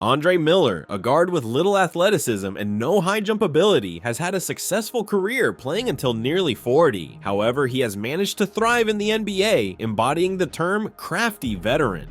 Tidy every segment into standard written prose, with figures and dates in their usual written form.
Andre Miller, a guard with little athleticism and no high jump ability, has had a successful career playing until nearly 40. However, he has managed to thrive in the NBA, embodying the term crafty veteran.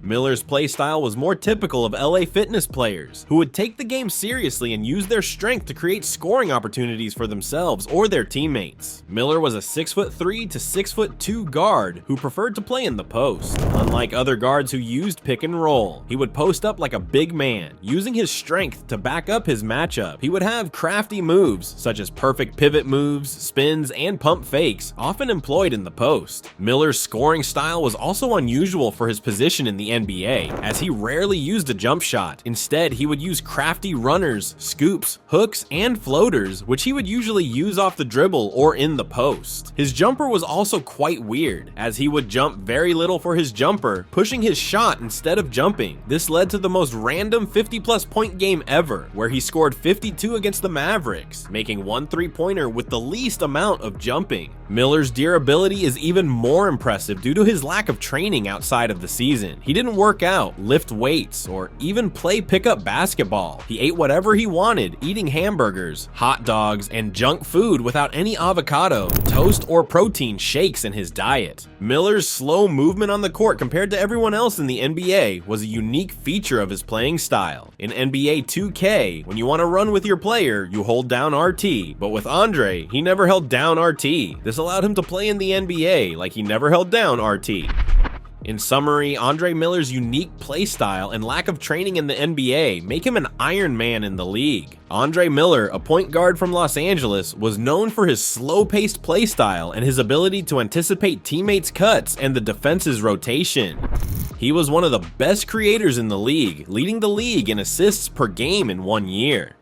Miller's playstyle was more typical of LA Fitness players, who would take the game seriously and use their strength to create scoring opportunities for themselves or their teammates. Miller was a 6'3" to 6'2" guard who preferred to play in the post. Unlike other guards who used pick and roll, he would post up like a big man, using his strength to back up his matchup. He would have crafty moves, such as perfect pivot moves, spins, and pump fakes, often employed in the post. Miller's scoring style was also unusual for his position in the NBA, as he rarely used a jump shot. Instead, he would use crafty runners, scoops, hooks, and floaters, which he would usually use off the dribble or in the post. His jumper was also quite weird, as he would jump very little for his jumper, pushing his shot instead of jumping. This led to the most random 50-plus point game ever, where he scored 52 against the Mavericks, making one three-pointer with the least amount of jumping. Miller's durability is even more impressive due to his lack of training outside of the season. He didn't work out, lift weights, or even play pickup basketball. He ate whatever he wanted, eating hamburgers, hot dogs, and junk food without any avocado, toast, or protein shakes in his diet. Miller's slow movement on the court compared to everyone else in the NBA was a unique feature of his playing style. In NBA 2K, when you want to run with your player, you hold down RT, but with Andre, he never held down RT. This allowed him to play in the NBA like he never held down RT. In summary, Andre Miller's unique playstyle and lack of training in the NBA make him an Iron Man in the league. Andre Miller, a point guard from Los Angeles, was known for his slow-paced playstyle and his ability to anticipate teammates' cuts and the defense's rotation. He was one of the best creators in the league, leading the league in assists per game in 1 year.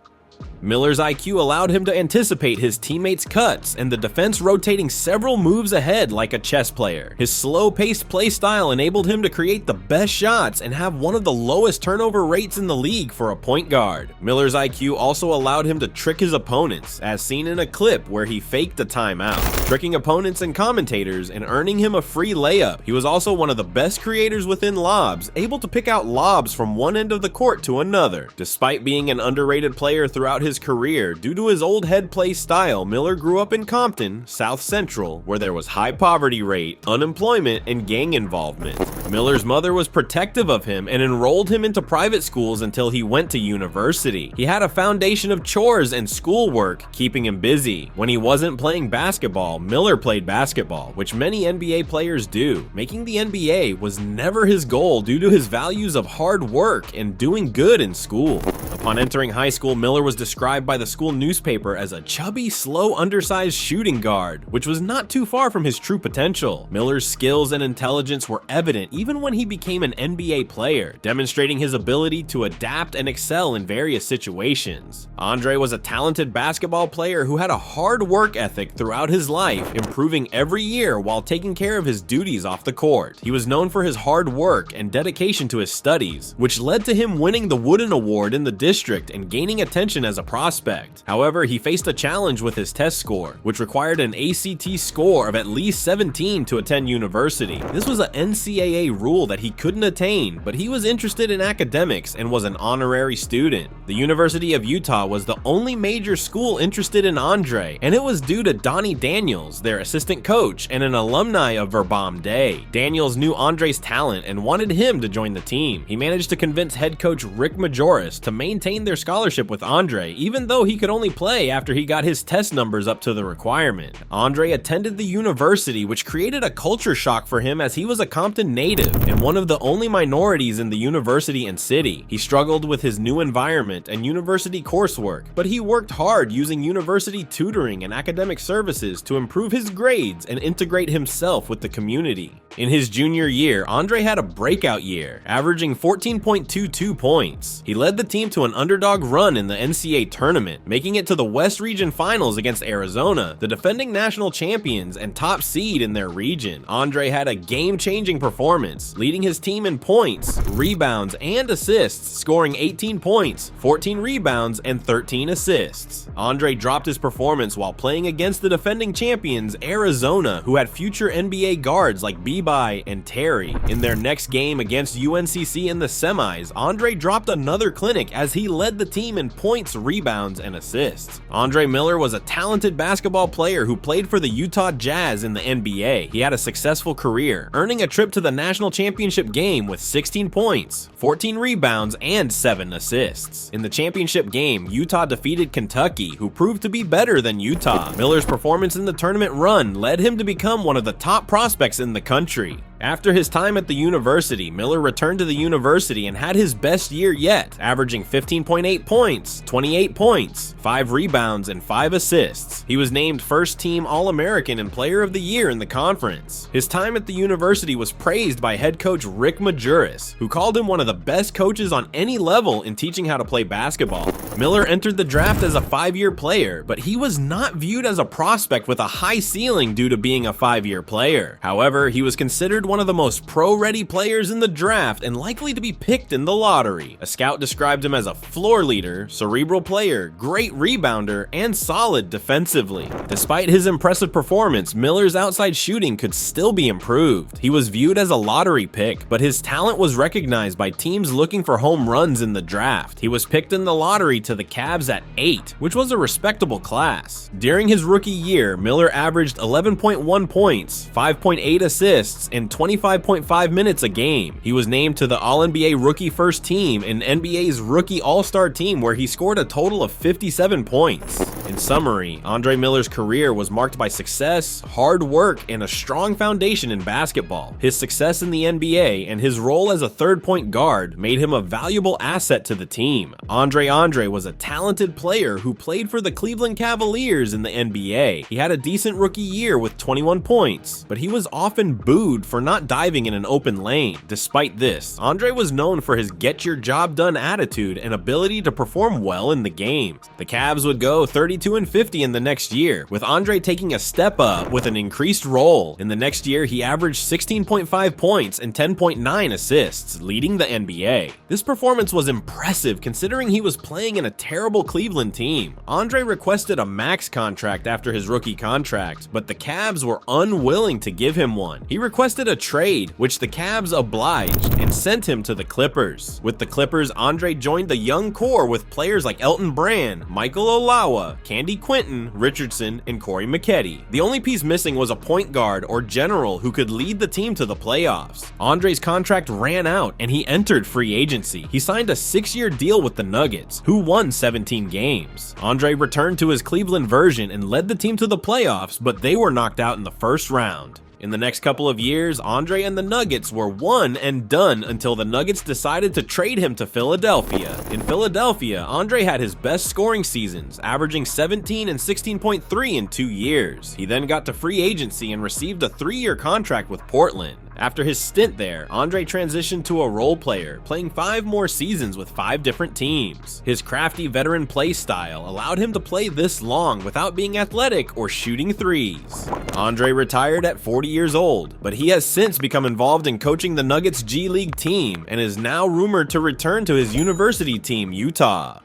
Miller's IQ allowed him to anticipate his teammates' cuts and the defense rotating several moves ahead like a chess player. His slow-paced play style enabled him to create the best shots and have one of the lowest turnover rates in the league for a point guard. Miller's IQ also allowed him to trick his opponents, as seen in a clip where he faked a timeout, tricking opponents and commentators and earning him a free layup. He was also one of the best creators within lobs, able to pick out lobs from one end of the court to another. Despite being an underrated player throughout his career, due to his old head play style, Miller grew up in Compton, South Central, where there was high poverty rate, unemployment, and gang involvement. Miller's mother was protective of him and enrolled him into private schools until he went to university. He had a foundation of chores and schoolwork, keeping him busy. When he wasn't playing basketball, Miller played basketball, which many NBA players do. Making the NBA was never his goal due to his values of hard work and doing good in school. Upon entering high school, Miller was described by the school newspaper as a chubby, slow, undersized shooting guard, which was not too far from his true potential. Miller's skills and intelligence were evident even when he became an NBA player, demonstrating his ability to adapt and excel in various situations. Andre was a talented basketball player who had a hard work ethic throughout his life, improving every year while taking care of his duties off the court. He was known for his hard work and dedication to his studies, which led to him winning the Wooden Award in the district and gaining attention as a prospect. However, he faced a challenge with his test score, which required an ACT score of at least 17 to attend university. This was an NCAA rule that he couldn't attain, but he was interested in academics and was an honorary student. The University of Utah was the only major school interested in Andre, and it was due to Donnie Daniels, their assistant coach and an alumni of Verbom Day. Daniels knew Andre's talent and wanted him to join the team. He managed to convince head coach Rick Majoris to maintain their scholarship with Andre, even though he could only play after he got his test numbers up to the requirement. Andre attended the university, which created a culture shock for him as he was a Compton native and one of the only minorities in the university and city. He struggled with his new environment and university coursework, but he worked hard using university tutoring and academic services to improve his grades and integrate himself with the community. In his junior year, Andre had a breakout year, averaging 14.22 points. He led the team to an an underdog run in the NCAA tournament, making it to the West Region Finals against Arizona, the defending national champions and top seed in their region. Andre had a game-changing performance, leading his team in points, rebounds, and assists, scoring 18 points, 14 rebounds, and 13 assists. Andre dropped his performance while playing against the defending champions Arizona, who had future NBA guards like Beebe and Terry. In their next game against UNCC in the semis, Andre dropped another clinic as he led the team in points, rebounds, and assists. Andre Miller was a talented basketball player who played for the Utah Jazz in the NBA. He had a successful career, earning a trip to the national championship game with 16 points, 14 rebounds, and 7 assists. In the championship game, Utah defeated Kentucky, who proved to be better than Utah. Miller's performance in the tournament run led him to become one of the top prospects in the country. After his time at the university, Miller returned to the university and had his best year yet, averaging 15.8 points, 28 points, 5 rebounds, and 5 assists. He was named first team All-American and Player of the Year in the conference. His time at the university was praised by head coach Rick Majerus, who called him one of the best coaches on any level in teaching how to play basketball. Miller entered the draft as a 5-year player, but he was not viewed as a prospect with a high ceiling due to being a 5-year player. However, he was considered one of the most pro-ready players in the draft and likely to be picked in the lottery. A scout described him as a floor leader, cerebral player, great rebounder, and solid defensively. Despite his impressive performance, Miller's outside shooting could still be improved. He was viewed as a lottery pick, but his talent was recognized by teams looking for home runs in the draft. He was picked in the lottery to the Cavs at 8, which was a respectable class. During his rookie year, Miller averaged 11.1 points, 5.8 assists, and 25.5 minutes a game. He was named to the All-NBA Rookie First Team and NBA's Rookie All-Star Team, where he scored a total of 57 points. In summary, Andre Miller's career was marked by success, hard work, and a strong foundation in basketball. His success in the NBA and his role as a third point guard made him a valuable asset to the team. Andre was a talented player who played for the Cleveland Cavaliers in the NBA. He had a decent rookie year with 21 points, but he was often booed for not diving in an open lane. Despite this, Andre was known for his get-your-job-done attitude and ability to perform well in the games. The Cavs would go 32-50 in the next year, with Andre taking a step up with an increased role. In the next year, he averaged 16.5 points and 10.9 assists, leading the NBA. This performance was impressive considering he was playing in a terrible Cleveland team. Andre requested a max contract after his rookie contract, but the Cavs were unwilling to give him one. He requested a trade, which the Cavs obliged and sent him to the Clippers. With the Clippers, Andre joined the young core with players like Elton Brand, Michael Olawa, Candy Quinton, Richardson, and Corey McKetty. The only piece missing was a point guard or general who could lead the team to the playoffs. Andre's contract ran out and he entered free agency. He signed a 6-year deal with the Nuggets, who won 17 games. Andre returned to his Cleveland version and led the team to the playoffs, but they were knocked out in the first round. In the next couple of years, Andre and the Nuggets were one and done until the Nuggets decided to trade him to Philadelphia. In Philadelphia, Andre had his best scoring seasons, averaging 17 and 16.3 in 2 years. He then got to free agency and received a 3-year contract with Portland. After his stint there, Andre transitioned to a role player, playing 5 more seasons with 5 different teams. His crafty veteran play style allowed him to play this long without being athletic or shooting threes. Andre retired at 40 years old, but he has since become involved in coaching the Nuggets G League team and is now rumored to return to his university team, Utah.